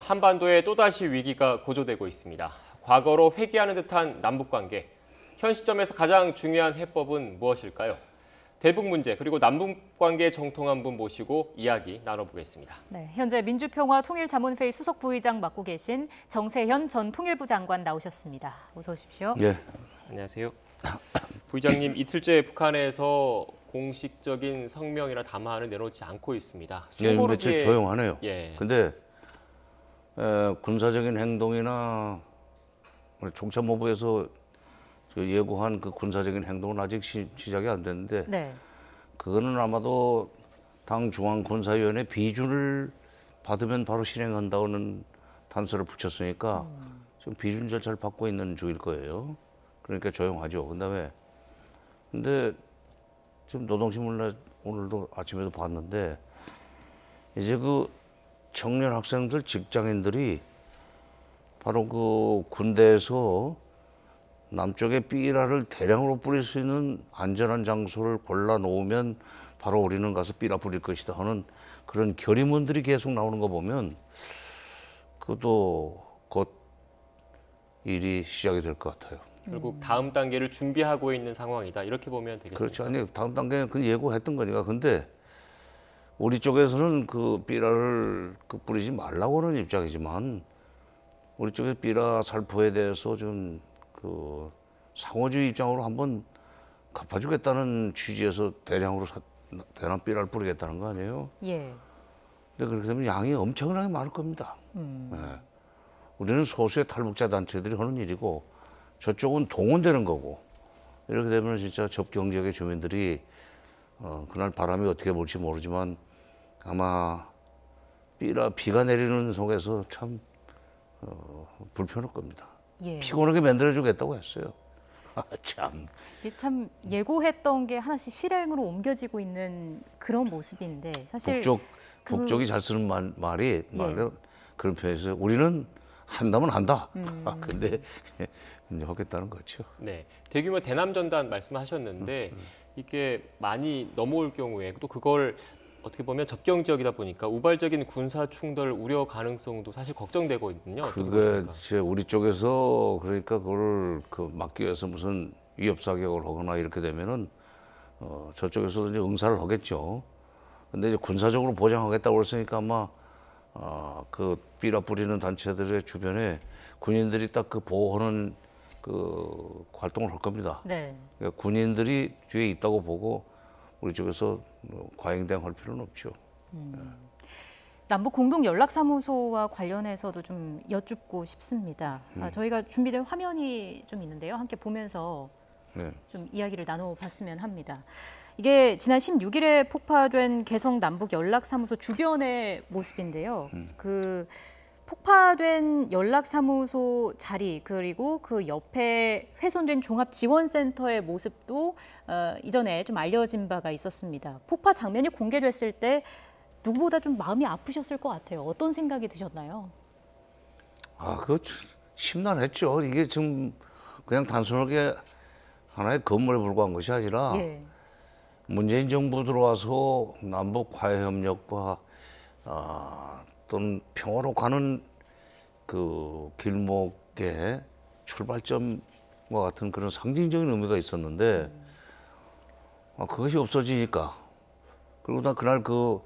한반도에 또다시 위기가 고조되고 있습니다. 과거로 회귀하는 듯한 남북관계. 현 시점에서 가장 중요한 해법은 무엇일까요? 대북 문제 그리고 남북관계 정통한 분 모시고 이야기 나눠보겠습니다. 네, 현재 민주평화통일자문회의 수석 부의장 맡고 계신 정세현 전 통일부 장관 나오셨습니다. 어서 오십시오. 예. 안녕하세요. 부의장님, 이틀째 북한에서 공식적인 성명이나 담화를 내놓지 않고 있습니다. 예, 며칠 조용하네요. 예. 근데 군사적인 행동이나 총참모부에서 예고한 그 군사적인 행동은 아직 시작이 안 됐는데 네. 그거는 아마도 당 중앙군사위원회 비준을 받으면 바로 실행한다고는 단서를 붙였으니까 지금 비준 절차를 받고 있는 중일 거예요. 그러니까 조용하죠. 근데 지금 노동신문에 오늘도 아침에도 봤는데 이제 그 청년 학생들, 직장인들이 바로 그 군대에서 남쪽에 삐라를 대량으로 뿌릴 수 있는 안전한 장소를 골라 놓으면 바로 우리는 가서 삐라 뿌릴 것이다 하는 그런 결의문들이 계속 나오는 거 보면 그것도 곧 일이 시작이 될 것 같아요. 결국 다음 단계를 준비하고 있는 상황이다. 이렇게 보면 되겠습니다. 그렇죠. 아니 다음 단계는 그 예고했던 거니까. 근데 우리 쪽에서는 그 삐라를 뿌리지 말라고 하는 입장이지만 우리 쪽에 삐라 살포에 대해서 좀 그 상호주의 입장으로 한번 갚아주겠다는 취지에서 대량으로 대남 삐라를 뿌리겠다는 거 아니에요? 예. 근데 그렇게 되면 양이 엄청나게 많을 겁니다. 네. 우리는 소수의 탈북자 단체들이 하는 일이고 저쪽은 동원되는 거고 이렇게 되면 진짜 접경 지역의 주민들이 그날 바람이 어떻게 불지 모르지만 아마 비가 내리는 속에서 참 불편할 겁니다. 예. 피곤하게 만들어주겠다고 했어요. 참. 이게 참 예고했던 게 하나씩 실행으로 옮겨지고 있는 그런 모습인데 사실 북쪽이 잘 쓰는 말이 그런 표현에서 우리는 한다면 한다. 근데 이제 하겠다는 거죠. 네, 대규모 대남 전단 말씀하셨는데 이게 많이 넘어올 경우에 또 그걸 어떻게 보면 접경 지역이다 보니까 우발적인 군사 충돌 우려 가능성도 사실 걱정되고 있거든요. 그게 이제 우리 쪽에서 그러니까 그걸 막기 위해서 무슨 위협 사격을 하거나 이렇게 되면은 저쪽에서도 이제 응사를 하겠죠. 근데 이제 군사적으로 보장하겠다고 했으니까 아마 그 삐라 뿌리는 단체들의 주변에 군인들이 딱 그 보호하는 그 활동을 할 겁니다. 네. 그러니까 군인들이 뒤에 있다고 보고 우리 쪽에서 과잉대응할 필요는 없죠. 남북 공동 연락사무소와 관련해서도 좀 여쭙고 싶습니다. 저희가 준비된 화면이 좀 있는데요. 함께 보면서 네. 좀 이야기를 나눠봤으면 합니다. 이게 지난 16일에 폭파된 개성 남북 연락사무소 주변의 모습인데요. 그 폭파된 연락사무소 자리 그리고 그 옆에 훼손된 종합지원센터의 모습도 이전에 좀 알려진 바가 있었습니다. 폭파 장면이 공개됐을 때 누구보다 좀 마음이 아프셨을 것 같아요. 어떤 생각이 드셨나요? 그거 심란했죠. 이게 지금 그냥 단순하게 하나의 건물에 불과한 것이 아니라 예. 문재인 정부 들어와서 남북 화해 협력과 어떤 평화로 가는 그 길목의 출발점과 같은 그런 상징적인 의미가 있었는데 그것이 없어지니까 그리고 나 그날 그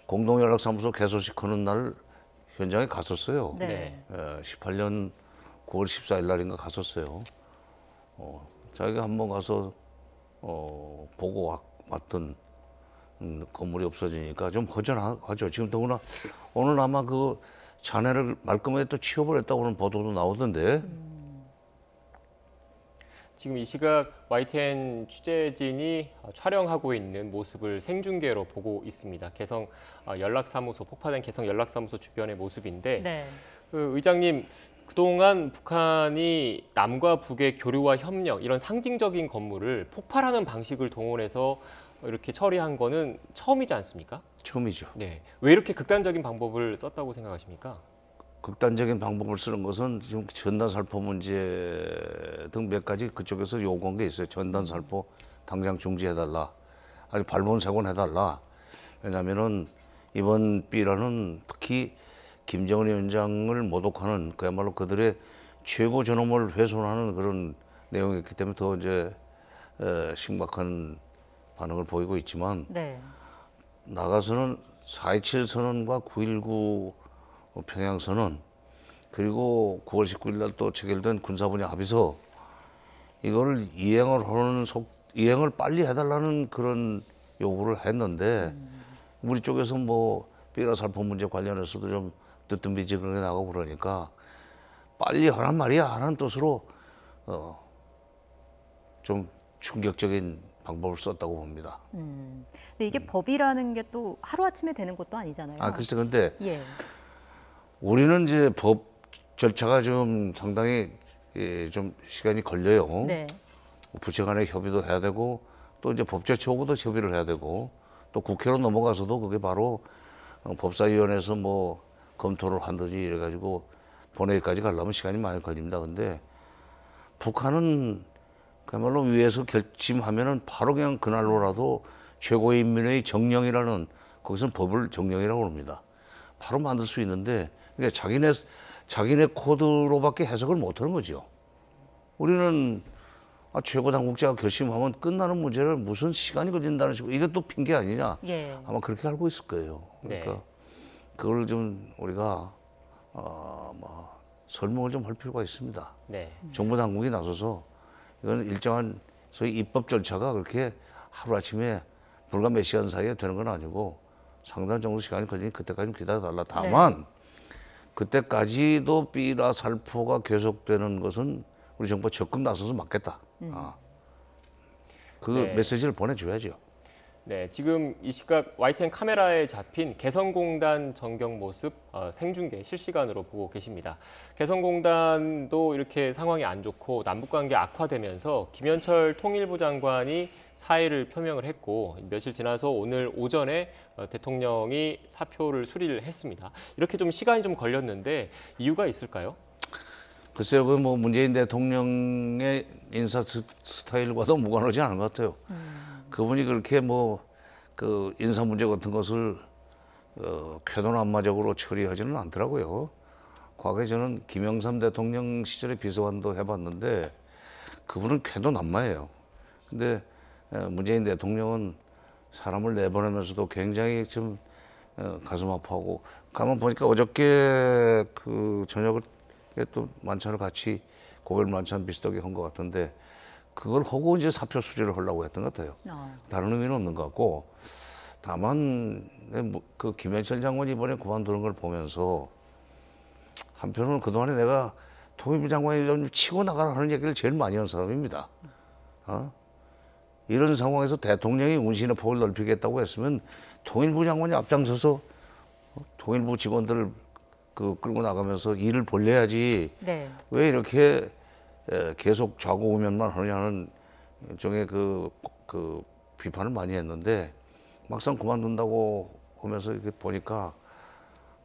공동연락사무소 개소식 하는 날 현장에 갔었어요. 네. 18년 9월 14일 날인가 갔었어요. 자기가 한번 가서 보고 왔던 건물이 없어지니까 좀 허전하죠. 지금 더구나 오늘 아마 그 잔해를 말끔하게 또 치워버렸다고 하는 보도도 나오던데. 지금 이 시각 YTN 취재진이 촬영하고 있는 모습을 생중계로 보고 있습니다. 개성 연락사무소, 폭파된 개성 연락사무소 주변의 모습인데 네. 그 의장님, 그동안 북한이 남과 북의 교류와 협력 이런 상징적인 건물을 폭발하는 방식을 동원해서 이렇게 처리한 거는 처음이지 않습니까? 처음이죠. 네. 왜 이렇게 극단적인 방법을 썼다고 생각하십니까? 극단적인 방법을 쓰는 것은 지금 전단살포 문제 등 몇 가지 그쪽에서 요구한 게 있어요. 전단살포 당장 중지해달라. 아주 발본색원해달라. 왜냐하면은 이번 삐라는 특히 김정은 위원장을 모독하는 그야말로 그들의 최고 존엄을 훼손하는 그런 내용이었기 때문에 더 이제 심각한 반응을 보이고 있지만 네. 나가서는 4.27 선언과 9.19 평양 선언 그리고 9월 19일 날 또 체결된 군사분야 합의서 이거를 이행을 빨리 해달라는 그런 요구를 했는데 우리 쪽에서 뭐 삐라살포 문제 관련해서도 좀 뜨뜻미지근하게 나가고 그러니까 빨리 하란 말이야 하는 뜻으로 좀 충격적인 방법을 썼다고 봅니다. 근데 이게 법이라는 게 또 하루아침에 되는 것도 아니잖아요. 글쎄 근데 예. 우리는 이제 법 절차가 좀 상당히 좀 시간이 걸려요. 네. 부처 간에 협의도 해야 되고 또 이제 법제처하고도 협의를 해야 되고 또 국회로 넘어가서도 그게 바로 법사위원회에서 뭐 검토를 한다든지 이래가지고 본회의까지 가려면 시간이 많이 걸립니다. 근데 북한은 그야말로 위에서 결심하면은 바로 그냥 그날로라도 최고인민회의 정령이라는 거기서는 법을 정령이라고 합니다. 바로 만들 수 있는데 그러니까 자기네 코드로밖에 해석을 못하는 거죠. 우리는 최고 당국자가 결심하면 끝나는 문제를 무슨 시간이 걸린다는 식으로 이게 또 핑계 아니냐 예. 아마 그렇게 알고 있을 거예요. 그러니까 네. 그걸 좀 우리가 설명을 좀 할 필요가 있습니다. 네. 정부 당국이 나서서 이건 일정한 소위 입법 절차가 그렇게 하루아침에 불과 몇 시간 사이에 되는 건 아니고 상당 정도 시간이 걸리니 그때까지 좀 기다려달라. 다만 그때까지도 삐라살포가 계속되는 것은 우리 정부가 적극 나서서 막겠다. 그 네. 메시지를 보내줘야죠. 네, 지금 이 시각 YTN 카메라에 잡힌 개성공단 전경 모습 생중계 실시간으로 보고 계십니다. 개성공단도 이렇게 상황이 안 좋고 남북관계 악화되면서 김현철 통일부 장관이 사의를 표명을 했고 며칠 지나서 오늘 오전에 대통령이 사표를 수리를 했습니다. 이렇게 좀 시간이 좀 걸렸는데 이유가 있을까요? 글쎄요, 그 뭐 문재인 대통령의 인사 스타일과도 무관하지 않은 것 같아요. 그분이 그렇게 뭐 그 인사 문제 같은 것을 쾌노남마적으로 처리하지는 않더라고요. 과거에 저는 김영삼 대통령 시절에 비서관도 해봤는데 그분은 쾌노남마예요. 근데 문재인 대통령은 사람을 내보내면서도 굉장히 좀 가슴 아파하고 가만 보니까 어저께 그 저녁을 또 만찬을 같이 고별 만찬 비슷하게 한 것 같은데 그걸 하고 이제 사표 수리를 하려고 했던 것 같아요. 다른 의미는 없는 것 같고 다만 그 김현철 장관이 이번에 그만두는 걸 보면서 한편으로는 그동안에 내가 통일부 장관이 좀 치고 나가라 하는 얘기를 제일 많이 한 사람입니다. 이런 상황에서 대통령이 운신의 폭을 넓히겠다고 했으면 통일부 장관이 앞장서서 통일부 직원들을 끌고 나가면서 일을 벌려야지. 네. 왜 이렇게 계속 좌고우면만 하느냐는 일종의 그 비판을 많이 했는데 막상 그만둔다고 하면서 이렇게 보니까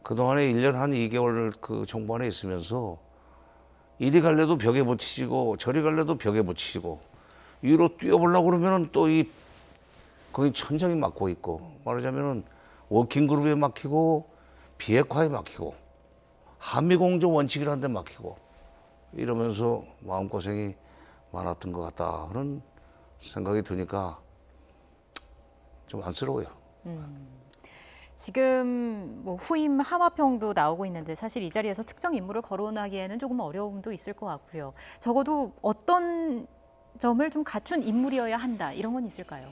그동안에 1년 한 2개월 그 정부 안에 있으면서 이리 갈래도 벽에 붙이시고 저리 갈래도 벽에 붙이시고 위로 뛰어보려고 그러면은 또 거기 천장이 막고 있고 말하자면은 워킹그룹에 막히고 비핵화에 막히고 한미공조 원칙이라는 데 막히고 이러면서 마음고생이 많았던 것 같다 그런 생각이 드니까 좀 안쓰러워요. 지금 뭐 후임 하마평도 나오고 있는데 사실 이 자리에서 특정 인물을 거론하기에는 조금 어려움도 있을 것 같고요. 적어도 어떤 점을 좀 갖춘 인물이어야 한다 이런 건 있을까요?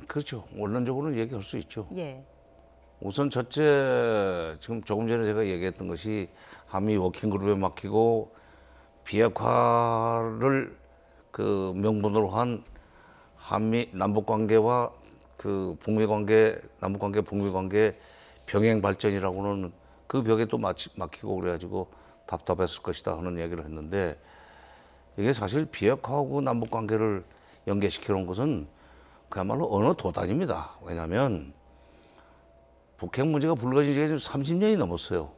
그렇죠. 원론적으로는 얘기할 수 있죠. 예. 우선 첫째 지금 조금 전에 제가 얘기했던 것이 한미 워킹그룹에 막히고 비핵화를 그 명분으로 한 한미 남북관계와 그 북미관계 남북관계 북미관계 병행 발전이라고는 그 벽에 또 막히고 그래가지고 답답했을 것이다 하는 얘기를 했는데 이게 사실 비핵화하고 남북관계를 연계시켜 놓은 것은 그야말로 어느 도단입니다. 왜냐하면 북핵 문제가 불거진 지가 지금 30년이 넘었어요.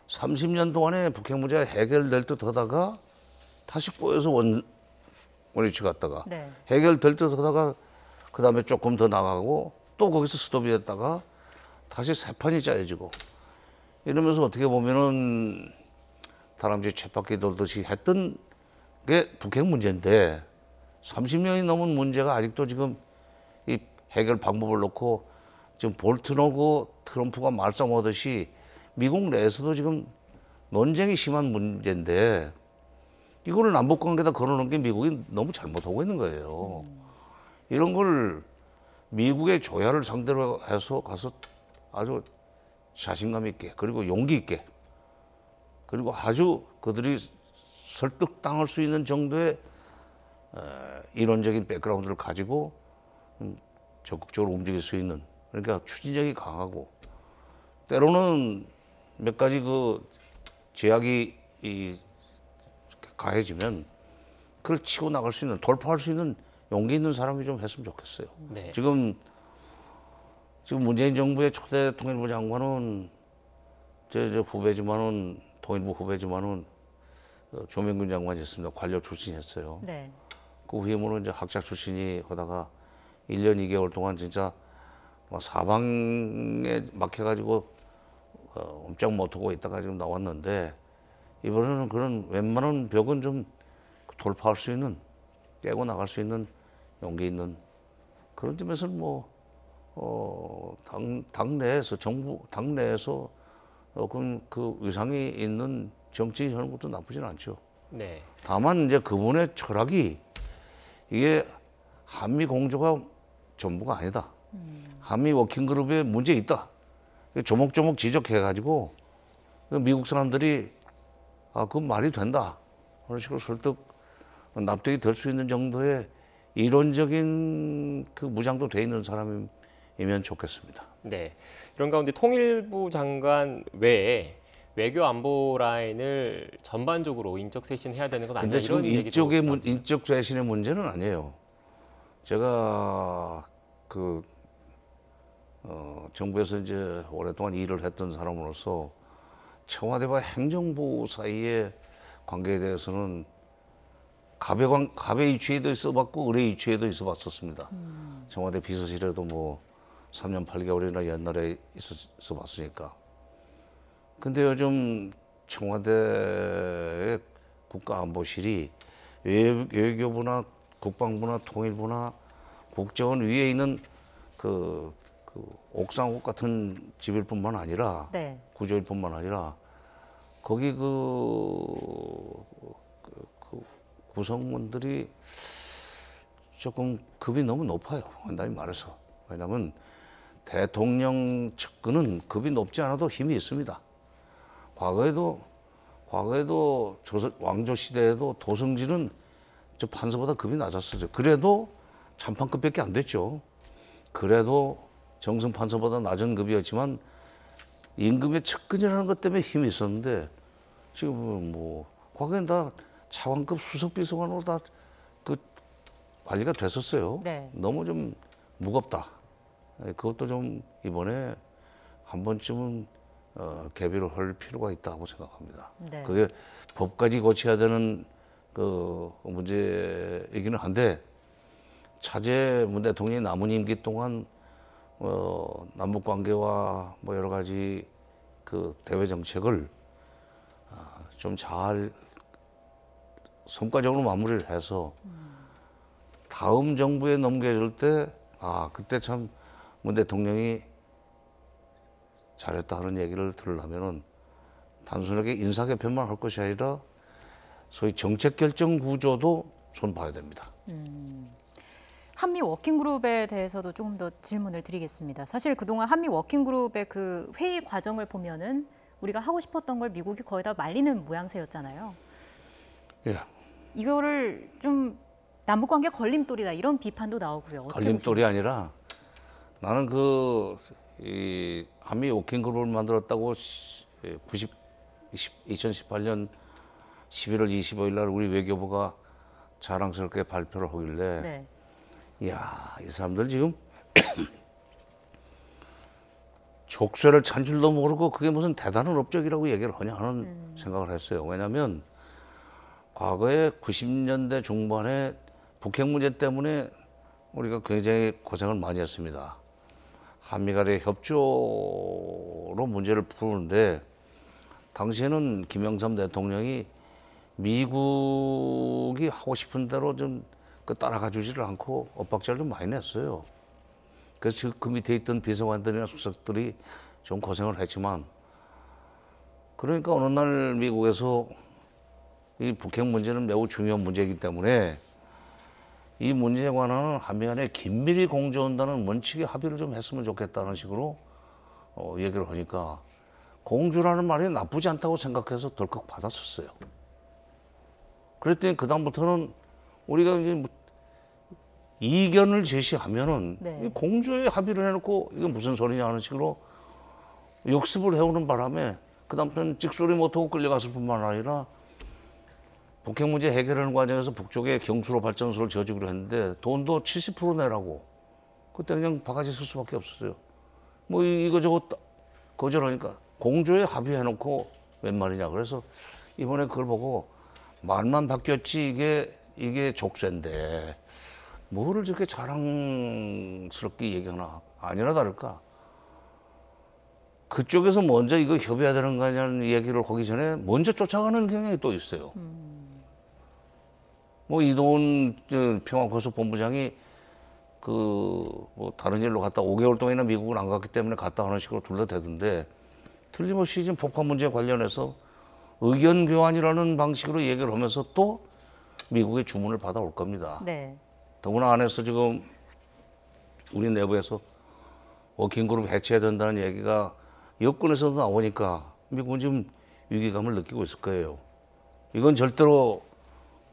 30년 동안에 북핵 문제가 해결될 듯 하다가 다시 꼬여서 원위치 갔다가 네. 해결될 듯 하다가 그 다음에 조금 더 나가고 또 거기서 스톱이 됐다가 다시 새 판이 짜여지고 이러면서 어떻게 보면은 다람쥐 쳇바퀴 돌듯이 했던 게 북핵 문제인데 30년이 넘은 문제가 아직도 지금 이 해결 방법을 놓고 지금 볼튼하고 트럼프가 말싸움하듯이 미국 내에서도 지금 논쟁이 심한 문제인데 이거를 남북 관계에다 걸어놓은 게 미국이 너무 잘못하고 있는 거예요. 이런 걸 미국의 조야를 상대로 해서 가서 아주 자신감 있게 그리고 용기 있게 그리고 아주 그들이 설득당할 수 있는 정도의 이론적인 백그라운드를 가지고 적극적으로 움직일 수 있는 그러니까 추진력이 강하고 때로는 몇 가지 그 제약이 가해지면 그걸 치고 나갈 수 있는 돌파할 수 있는 용기 있는 사람이 좀 했으면 좋겠어요. 네. 지금 문재인 정부의 초대 통일부 장관은 제 후배지만은 통일부 후배지만은 조명균 장관이 있습니다. 관료 출신이었어요. 네. 그 후임으로 이제 학자 출신이 하다가 1년 2개월 동안 진짜 뭐 사방에 막혀가지고 옴짝 못하고 있다가 지금 나왔는데 이번에는 그런 웬만한 벽은 좀 돌파할 수 있는 깨고 나갈 수 있는 용기 있는 그런 점에서는 뭐 당내에서 정부 당내에서 그 위상이 있는 정치 하는 것도 나쁘진 않죠. 네. 다만 이제 그분의 철학이 이게 한미 공조가 전부가 아니다. 한미 워킹그룹에 문제 있다. 조목조목 지적해가지고 미국 사람들이 그 말이 된다. 그런 식으로 설득 납득이 될 수 있는 정도의 이론적인 그 무장도 돼 있는 사람이면 좋겠습니다. 네. 이런 가운데 통일부 장관 외에 외교 안보 라인을 전반적으로 인적 쇄신해야 되는 건 아니냐 근데 지금 이런 얘기도 나옵니다. 인적 쇄신의 문제는 아니에요. 제가 정부에서 이제 오랫동안 일을 했던 사람으로서 청와대와 행정부 사이의 관계에 대해서는 갑의 위치에도 있어봤고 을의 위치에도 있어봤었습니다. 청와대 비서실에도 뭐 3년 8개월이나 옛날에 있어봤으니까. 근데 요즘 청와대 국가안보실이 외교부나 국방부나 통일부나 국정원 위에 있는 그 옥상옥 같은 집일 뿐만 아니라 네. 구조일 뿐만 아니라 거기 구성원들이 조금 급이 너무 높아요. 간단히 말해서. 왜냐하면 대통령 측근은 급이 높지 않아도 힘이 있습니다. 과거에도 왕조 시대에도 도성질은 저 판서보다 급이 낮았었죠. 그래도 참판급밖에 안 됐죠. 그래도 정승 판서보다 낮은 급이었지만 임금의 측근이라는 것 때문에 힘이 있었는데 지금은 뭐 과거엔 다 차관급 수석비서관으로 다 그 관리가 됐었어요. 네. 너무 좀 무겁다. 그것도 좀 이번에 한 번쯤은 개비를 할 필요가 있다고 생각합니다. 네. 그게 법까지 고쳐야 되는 그 문제이기는 한데 차제 문 대통령이 남은 임기 동안 남북 관계와 뭐 여러 가지 그 대외 정책을 좀 잘 성과적으로 마무리를 해서 다음 정부에 넘겨줄 때 그때 참 문 대통령이 잘했다 하는 얘기를 들으려면은 단순하게 인사 개편만 할 것이 아니라 소위 정책 결정 구조도 손 봐야 됩니다. 한미 워킹그룹에 대해서도 조금 더 질문을 드리겠습니다. 사실 그동안 한미 워킹그룹의 그 회의 과정을 보면은 우리가 하고 싶었던 걸 미국이 거의 다 말리는 모양새였잖아요. 예. 이거를 좀 남북관계 걸림돌이다 이런 비판도 나오고요. 어떻게 걸림돌이 아니라 나는 이 한미 워킹그룹을 만들었다고 2018년 11월 25일 날 우리 외교부가 자랑스럽게 발표를 하길래 네. 이야, 이 사람들 지금 족쇄를 찬 줄도 모르고 그게 무슨 대단한 업적이라고 얘기를 하냐 하는 생각을 했어요. 왜냐하면 과거에 90년대 중반에 북핵 문제 때문에 우리가 굉장히 고생을 많이 했습니다. 한미 간의 협조로 문제를 푸는데 당시에는 김영삼 대통령이 미국이 하고 싶은 대로 좀 따라가 주지를 않고 엇박자를 좀 많이 냈어요. 그래서 그 밑에 있던 비서관들이나 수석들이 좀 고생을 했지만, 그러니까 어느 날 미국에서 이 북핵 문제는 매우 중요한 문제이기 때문에 이 문제에 관한 한미간에 긴밀히 공조한다는 원칙에 합의를 좀 했으면 좋겠다는 식으로 얘기를 하니까, 공조라는 말이 나쁘지 않다고 생각해서 덜컥 받았었어요. 그랬더니 그다음부터는 우리가 이제 이견을 제시하면은 네. 이 공조에 합의를 해놓고 이게 무슨 소리냐 하는 식으로 역습을 해오는 바람에 그다음부터는 찍소리 못하고 끌려갔을 뿐만 아니라 북핵 문제 해결하는 과정에서 북쪽에 경수로 발전소를 지어주기로 했는데 돈도 70% 내라고, 그때 그냥 바가지 쓸 수밖에 없었어요. 뭐 이거저거 거절하니까 공조에 합의해놓고 웬 말이냐. 그래서 이번에 그걸 보고 말만 바뀌었지 이게 족쇄인데 뭐를 저렇게 자랑스럽게 얘기하나. 아니나 다를까 그쪽에서 먼저 이거 협의해야 되는 거냐는 얘기를 하기 전에 먼저 쫓아가는 경향이 또 있어요. 뭐 이동훈 평화고속본부장이 뭐 다른 일로 갔다 5개월 동안이나 미국을 안 갔기 때문에 갔다 하는 식으로 둘러대던데, 틀림없이 지금 폭파 문제 관련해서 의견 교환이라는 방식으로 얘기를 하면서 또 미국의 주문을 받아올 겁니다. 네. 더구나 안에서 지금 우리 내부에서 워킹그룹 해체해야 된다는 얘기가 여권에서도 나오니까 미국은 지금 위기감을 느끼고 있을 거예요. 이건 절대로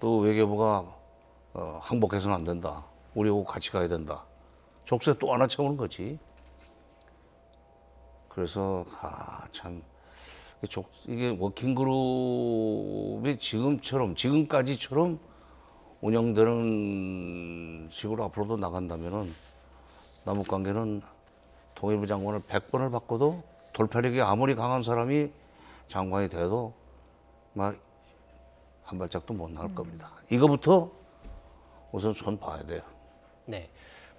또 외교부가 항복해서는 안 된다. 우리하고 같이 가야 된다. 족쇄 또 하나 채우는 거지. 그래서 참 이게 워킹그룹이 지금까지처럼 운영되는 식으로 앞으로도 나간다면은 남북 관계는 통일부 장관을 100번을 바꿔도 돌파력이 아무리 강한 사람이 장관이 돼도 막 한 발짝도 못 나갈 겁니다. 이거부터 우선 손 봐야 돼요. 네,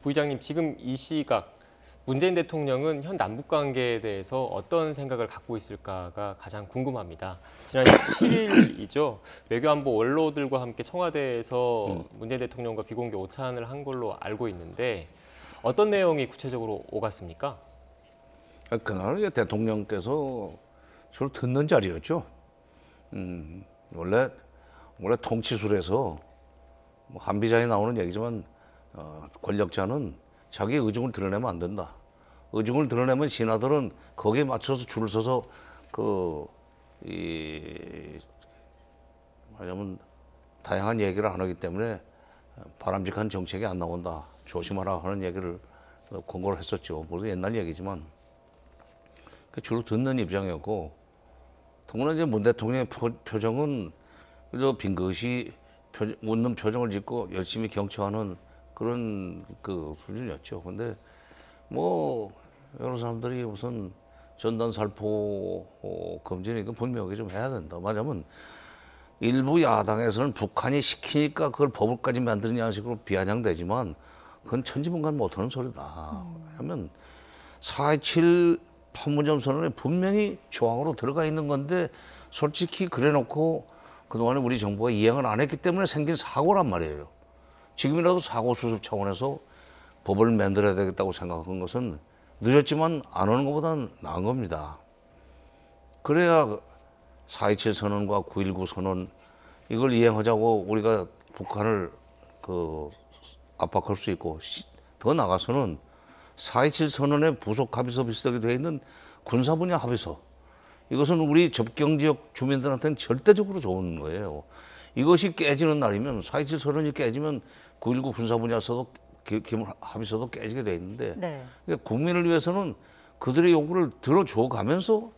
부의장님 지금 이 시각 문재인 대통령은 현 남북 관계에 대해서 어떤 생각을 갖고 있을까가 가장 궁금합니다. 지난 17일이죠. 외교안보 원로들과 함께 청와대에서 문재인 대통령과 비공개 오찬을 한 걸로 알고 있는데 어떤 내용이 구체적으로 오갔습니까? 그날 대통령께서 주로 듣는 자리였죠. 원래 통치술에서 뭐 한비자에 나오는 얘기지만 권력자는 자기 의중을 드러내면 안 된다. 의중을 드러내면 신하들은 거기에 맞춰서 줄을 서서 말하자면 다양한 얘기를 안 하기 때문에 바람직한 정책이 안 나온다. 조심하라 하는 얘기를 권고를 했었죠. 모두 옛날 얘기지만 주로 듣는 입장이었고, 더구나 이제 문 대통령의 표정은 그저 빙긋이 웃는 표정을 짓고 열심히 경청하는 그런 수준이었죠. 근데 뭐 여러 사람들이 무슨 전단 살포 금지는 이거 분명하게 좀 해야 된다. 말하자면 일부 야당에서는 북한이 시키니까 그걸 법을까지 만드느냐는 식으로 비아냥되지만 그건 천지분간 못하는 소리다. 왜냐하면 4.27 판문점 선언에 분명히 조항으로 들어가 있는 건데 솔직히 그래놓고 그동안에 우리 정부가 이행을 안 했기 때문에 생긴 사고란 말이에요. 지금이라도 사고 수습 차원에서 법을 만들어야 되겠다고 생각한 것은 늦었지만 안 하는 것보다는 나은 겁니다. 그래야 4.27 선언과 9.19 선언 이걸 이행하자고 우리가 북한을 압박할 수 있고, 더 나가서는 4.27 선언의 부속 합의서 비슷하게 되어 있는 군사 분야 합의서, 이것은 우리 접경 지역 주민들한테는 절대적으로 좋은 거예요. 이것이 깨지는 날이면 4.27 선언이 깨지면 9.19 군사 분야서도 합의서도 깨지게 돼 있는데, 네. 그러니까 국민을 위해서는 그들의 요구를 들어줘 가면서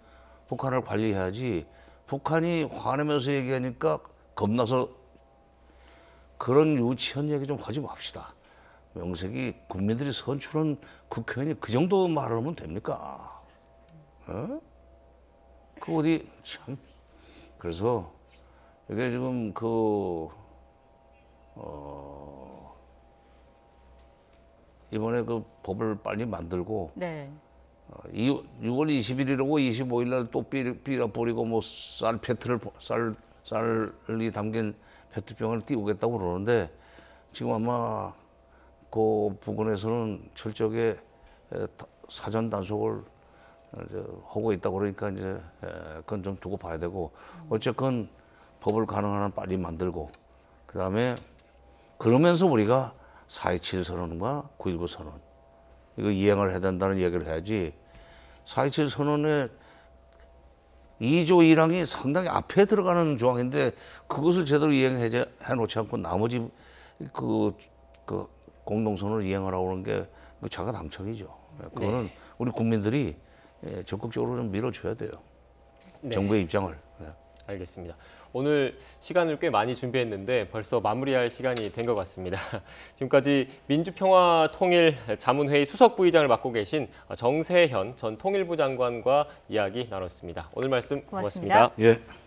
북한을 관리해야지, 북한이 화내면서 얘기하니까 겁나서 그런 유치한 얘기 좀 하지 맙시다. 명색이 국민들이 선출한 국회의원이 그 정도 말을 하면 됩니까? 그 어디 참. 그래서 이게 지금 이번에 법을 빨리 만들고 네. 6월 21일하고 25일 날 또 삐라 뿌리고 뭐 쌀이 담긴 페트병을 띄우겠다고 그러는데 지금 아마 그 부근에서는 철저하게 사전 단속을 이제 하고 있다고 그러니까 이제 그건 좀 두고 봐야 되고 어쨌건 법을 가능한 한 빨리 만들고 그다음에 그러면서 우리가 4.27 선언과 9.19 선언 이거 이행을 해야 된다는 얘기를 해야지 4.27 선언의 2조 1항이 상당히 앞에 들어가는 조항인데 그것을 제대로 이행해 놓지 않고 나머지 그 공동선언을 이행하라고 하는 게 자가당착이죠. 그거는 우리 국민들이 적극적으로 좀 밀어줘야 돼요. 네. 정부의 입장을. 알겠습니다. 오늘 시간을 꽤 많이 준비했는데 벌써 마무리할 시간이 된 것 같습니다. 지금까지 민주평화통일자문회의 수석부의장을 맡고 계신 정세현 전 통일부 장관과 이야기 나눴습니다. 오늘 말씀 고맙습니다. 고맙습니다. 예.